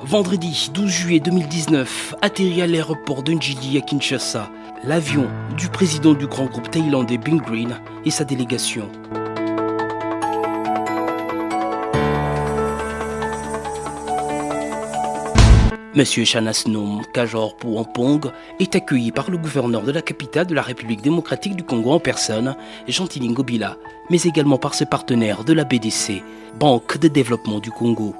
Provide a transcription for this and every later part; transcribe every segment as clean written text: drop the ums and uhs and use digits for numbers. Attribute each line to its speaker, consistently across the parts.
Speaker 1: Vendredi 12 juillet 2019, atterrit à l'aéroport de Njili à Kinshasa, l'avion du président du grand groupe thaïlandais Bing Green et sa délégation. Monsieur Chanasnom Kajor Pouampong est accueilli par le gouverneur de la capitale de la République démocratique du Congo en personne, Gentilin Ngobila, mais également par ses partenaires de la BDC, Banque de développement du Congo.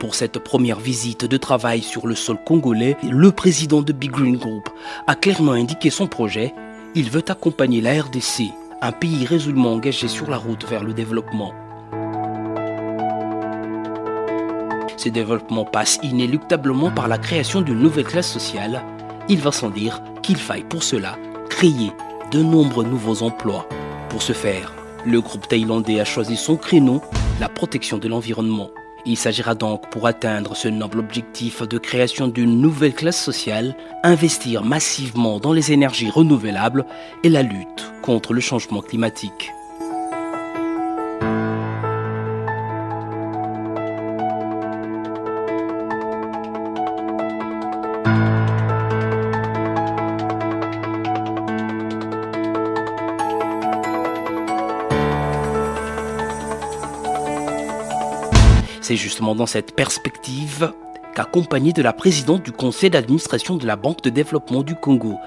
Speaker 1: Pour cette première visite de travail sur le sol congolais, le président de Big Green Group a clairement indiqué son projet. Il veut accompagner la RDC, un pays résolument engagé sur la route vers le développement. Ce développement passe inéluctablement par la création d'une nouvelle classe sociale. Il va sans dire qu'il faille pour cela créer de nombreux nouveaux emplois. Pour ce faire, le groupe thaïlandais a choisi son créneau, la protection de l'environnement. Il s'agira donc, pour atteindre ce noble objectif de création d'une nouvelle classe sociale, investir massivement dans les énergies renouvelables et la lutte contre le changement climatique. C'est justement dans cette perspective qu'accompagnée de la présidente du conseil d'administration de la Banque de développement du Congo,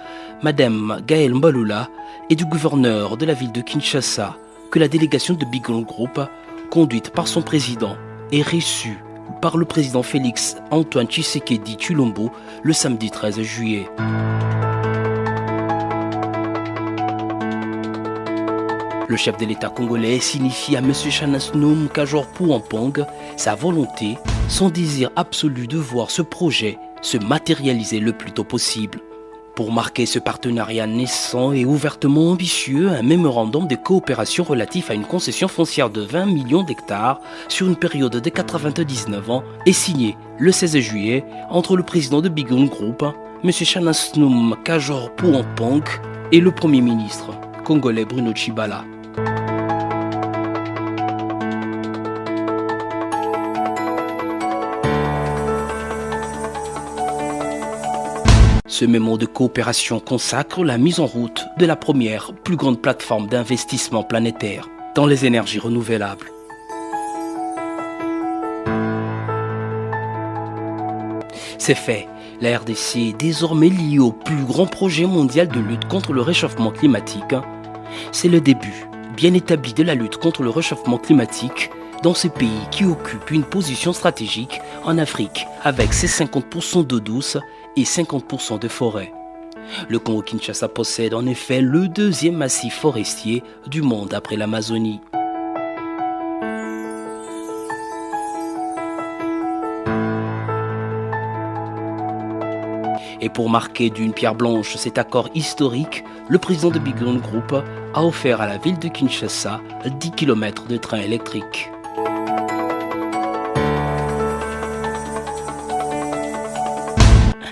Speaker 1: Madame Gaëlle Mbalula, et du gouverneur de la ville de Kinshasa, que la délégation de Big Green Group, conduite par son président, est reçue par le président Félix Antoine Tshisekedi Tshilombo le samedi 13 juillet. Le chef de l'État congolais signifie à M. Chanasnom Kajor Pouampong sa volonté, son désir absolu de voir ce projet se matérialiser le plus tôt possible. Pour marquer ce partenariat naissant et ouvertement ambitieux, un mémorandum de coopération relatif à une concession foncière de 20 millions d'hectares sur une période de 99 ans est signé le 16 juillet entre le président de Big Green Group, M. Chanasnom Kajor Pouampong, et le Premier ministre congolais Bruno Tshibala. Ce mémo de coopération consacre la mise en route de la première plus grande plateforme d'investissement planétaire dans les énergies renouvelables. C'est fait, la RDC est désormais liée au plus grand projet mondial de lutte contre le réchauffement climatique. C'est le début bien établi de la lutte contre le réchauffement climatique dans ce pays qui occupe une position stratégique en Afrique avec ses 50% d'eau douce et 50% de forêt. Le Congo-Kinshasa possède en effet le deuxième massif forestier du monde après l'Amazonie. Et pour marquer d'une pierre blanche cet accord historique, le président de Big Green Group a offert à la ville de Kinshasa 10 km de train électrique.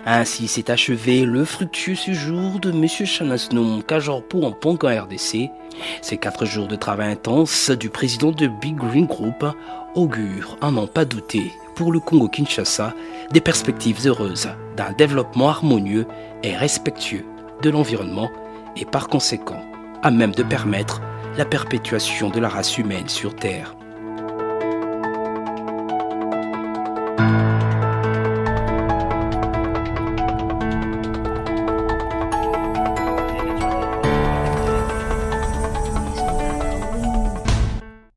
Speaker 1: Ainsi s'est achevé le fructueux séjour de M. Chanasnom Kajor Pouampong en RDC. Ces 4 jours de travail intense du président de Big Green Group augurent, à n'en pas douter, pour le Congo-Kinshasa, des perspectives heureuses d'un développement harmonieux et respectueux de l'environnement et par conséquent, à même de permettre la perpétuation de la race humaine sur Terre.